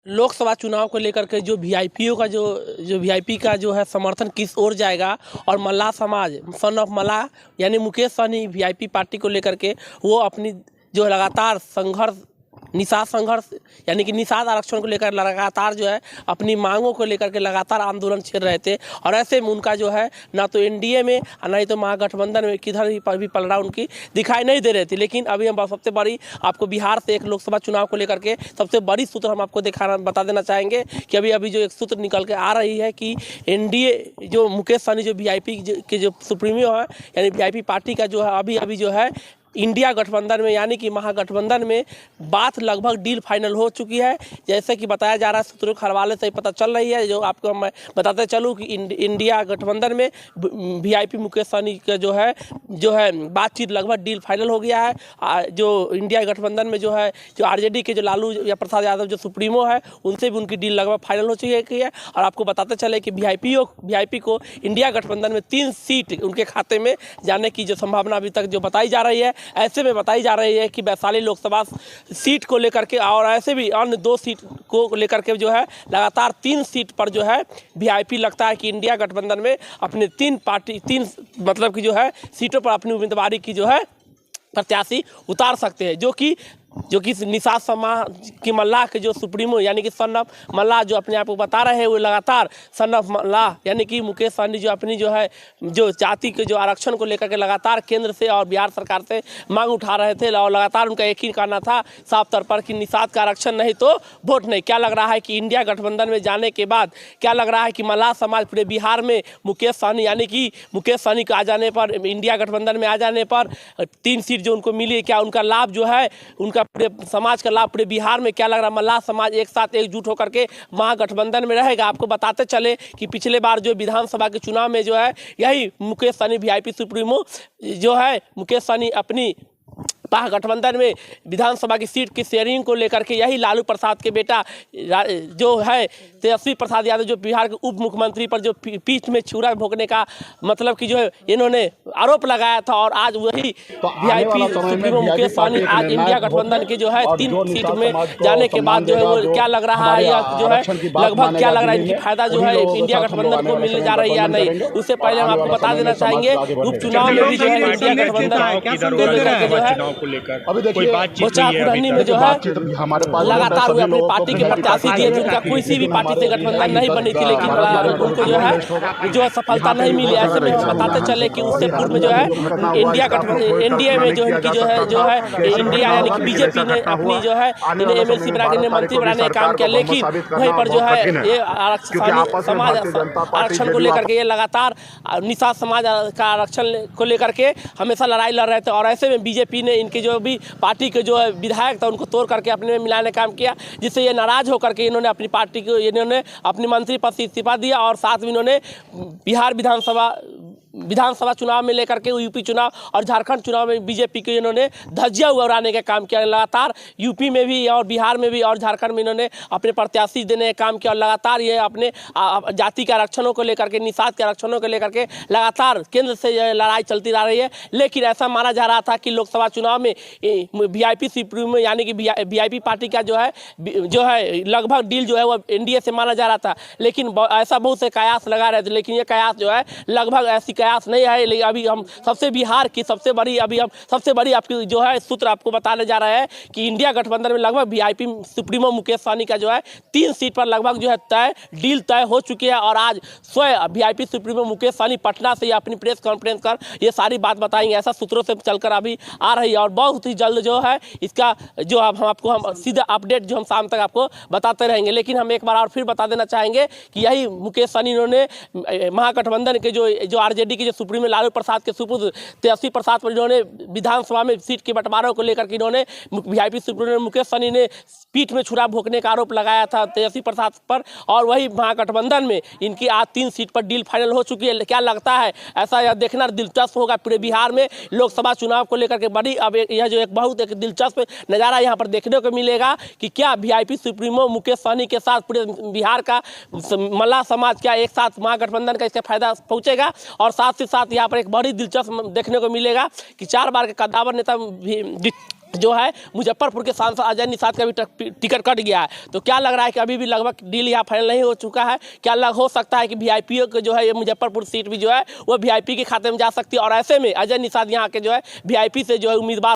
लोकसभा चुनाव को लेकर के जो वीआईपीओ का जो वीआईपी का जो है समर्थन किस ओर जाएगा और मल्लाह समाज सन ऑफ मल्लाह यानी मुकेश सहनी वीआईपी पार्टी को लेकर के वो अपनी जो लगातार संघर्ष यानी कि निषाद आरक्षण को लेकर लगातार जो है अपनी मांगों को लेकर के लगातार आंदोलन छेड़ रहे थे। और ऐसे में उनका जो है ना तो एनडीए में ना ही तो महागठबंधन में किधर भी पलड़ा उनकी दिखाई नहीं दे रही थी। लेकिन अभी हम सबसे बड़ी आपको बिहार से एक लोकसभा चुनाव को लेकर के सबसे बड़ी सूत्र हम आपको बता देना चाहेंगे कि अभी जो एक सूत्र निकल के आ रही है कि एनडीए जो मुकेश सहनी जो वीआईपी के जो सुप्रीमो है यानी वीआईपी पार्टी का जो है अभी जो है इंडिया गठबंधन में यानी कि महागठबंधन में बात लगभग डील फाइनल हो चुकी है। जैसे कि बताया जा रहा है, सूत्रों के हवाले से पता चल रही है, जो आपको मैं बताते चलूँ कि इंडिया गठबंधन में वीआईपी मुकेश सहनी का जो है बातचीत लगभग डील फाइनल हो गया है। जो इंडिया गठबंधन में जो है जो आरजेडी के जो लालू या प्रसाद यादव जो सुप्रीमो है उनसे भी उनकी डील लगभग फाइनल हो चुकी है। और आपको बताते चले कि वीआईपी को इंडिया गठबंधन में 3 सीट उनके खाते में जाने की जो संभावना अभी तक जो बताई जा रही है, ऐसे में बताई जा रही है कि वैशाली लोकसभा सीट को लेकर के और ऐसे भी अन्य 2 सीट को लेकर के जो है लगातार 3 सीट पर जो है वीआईपी लगता है कि इंडिया गठबंधन में अपने 3 मतलब कि जो है सीटों पर अपनी उम्मीदवारी की जो है प्रत्याशी उतार सकते हैं, जो कि निषाद समाज की मल्लाह के जो सुप्रीमो यानी कि सन ऑफ मल्लाह जो अपने आप को बता रहे हैं, वो लगातार सन ऑफ मल्लाह यानी कि मुकेश सहनी जो अपनी जो है जो जाति के जो आरक्षण को लेकर के लगातार केंद्र से और बिहार सरकार से मांग उठा रहे थे। और लगातार उनका एक ही कहना था साफ तौर पर कि निषाद का आरक्षण नहीं तो वोट नहीं। क्या लग रहा है कि इंडिया गठबंधन में जाने के बाद क्या लग रहा है कि मल्लाह समाज पूरे बिहार में मुकेश सहनी यानी कि मुकेश सहनी का आ जाने पर, इंडिया गठबंधन में आ जाने पर 3 सीट जो उनको मिली, क्या उनका लाभ जो है उनका पूरे समाज का लाभ पूरे बिहार में क्या लग रहा है मल्लाह समाज एक साथ एकजुट होकर के महागठबंधन में रहेगा। आपको बताते चले कि पिछले बार जो विधानसभा के चुनाव में जो है यही मुकेश सहनी वीआईपी सुप्रीमो जो है मुकेश सहनी अपनी महागठबंधन में विधानसभा की सीट की शेयरिंग को लेकर के यही लालू प्रसाद के बेटा जो है तेजस्वी प्रसाद यादव जो बिहार के उप मुख्यमंत्री पर जो पीठ में छुरा भोंकने का मतलब कि जो है इन्होंने आरोप लगाया था। और आज वही वीआईपी सुप्रीमो मुकेश सहनी आज इंडिया गठबंधन के जो है 3 सीट में जाने के बाद जो है वो क्या लग रहा है या जो है लगभग क्या लग रहा है इनकी फायदा जो है इंडिया गठबंधन को मिलने जा रही है या नहीं। उससे पहले हम आपको बता देना चाहेंगे उपचुनाव में भी जो है इंडिया गठबंधन को लेकर अभी देखिए बोचापुरहनी में जो है लगातार वो अपनी पार्टी के प्रत्याशी दिए थे, उनका कोई सी भी पार्टी से गठबंधन नहीं बनी थी, लेकिन उनको जो है सफलता नहीं मिली। ऐसे में हम बताते चले कि उससे पूर्व में जो है इंडिया गठबंधन एनडीए में जो इनकी जो है इंडिया यानी कि बीजेपी ने अपनी जो है इन्हें एमएलसी बनाने मंत्री बनाने का काम किया, लेकिन वहीं पर जो है ये समाज आरक्षण को लेकर के ये लगातार निषाद समाज का आरक्षण को लेकर के हमेशा लड़ाई लड़ रहे थे। और ऐसे में बीजेपी ने इनके जो भी पार्टी के जो है विधायक था उनको तोड़ करके अपने में मिलाने का काम किया, जिससे ये नाराज होकर के इन्होंने अपनी पार्टी को इन्होंने अपनी मंत्री पद से इस्तीफा दिया। और साथ में इन्होंने बिहार विधानसभा चुनाव में लेकर के यूपी चुनाव और झारखंड चुनाव में बीजेपी के इन्होंने धज्जियां उड़ाने का काम किया। लगातार यूपी में भी और बिहार में भी और झारखंड में इन्होंने अपने प्रत्याशी देने का काम किया। और लगातार ये अपने जाति के आरक्षणों को लेकर के, निषाद के आरक्षणों को लेकर के लगातार केंद्र से लड़ाई चलती रह रही है। लेकिन ऐसा माना जा रहा था कि लोकसभा चुनाव में वीआईपी सुप्रीमो यानी कि वीआईपी पार्टी का जो है लगभग डील जो है वो एनडीए से माना जा रहा था। लेकिन ऐसा बहुत से कयास लगा रहे थे, लेकिन ये कयास जो है लगभग ऐसी कयास नहीं है। लेकिन अभी हम बिहार की सबसे बड़ी आपकी जो है सूत्र आपको बताने जा रहे हैं कि इंडिया गठबंधन में लगभग वीआईपी सुप्रीमो मुकेश सहनी का जो है 3 सीट पर लगभग जो है डील तय हो चुकी है। और आज स्वयं वीआईपी सुप्रीमो मुकेश सहनी पटना से अपनी प्रेस कॉन्फ्रेंस कर ये सारी बात बताएंगे, ऐसा सूत्रों से चलकर अभी आ रही है। और बहुत ही जल्द जो है इसका जो हम सीधा अपडेट जो हम शाम तक आपको बताते रहेंगे। लेकिन हम एक बार और फिर बता देना चाहेंगे कि यही मुकेश सहनी इन्होंने महागठबंधन के जो आरजेडी के जो सुप्रीमो लालू प्रसाद के सुपुत्र तेजस्वी प्रसाद पर इन्होंने विधानसभा में सीट के बंटवारों को लेकर के इन्होंने वीआईपी सुप्रीमो मुकेश सहनी ने पीठ में छुरा भोंकने का आरोप लगाया था तेजस्वी प्रसाद पर। और वही महागठबंधन में इनकी आज 3 सीट पर डील फाइनल हो चुकी है। क्या लगता है, ऐसा यह देखना दिलचस्प होगा पूरे बिहार में लोकसभा चुनाव को लेकर के बड़ी अब यह जो एक बहुत एक दिलचस्प नज़ारा यहाँ पर देखने को मिलेगा कि क्या वीआईपी सुप्रीमो मुकेश सहनी के साथ पूरे बिहार का मल्लाह समाज क्या एक साथ महागठबंधन का इसका फायदा पहुँचेगा। और साथ ही साथ यहाँ पर एक बड़ी दिलचस्प देखने को मिलेगा कि 4 बार के कद्दावर नेता जो है मुजफ्फरपुर के सांसद अजय निषाद का भी टिकट कट गया है। तो क्या लग रहा है कि अभी भी लगभग डील यहाँ फाइनल नहीं हो चुका है? क्या हो सकता है कि वीआईपीओ को जो है ये मुजफ्फरपुर सीट भी जो है वो वीआईपी के खाते में जा सकती है, और ऐसे में अजय निषाद यहाँ के जो है वीआईपी से जो है उम्मीदवार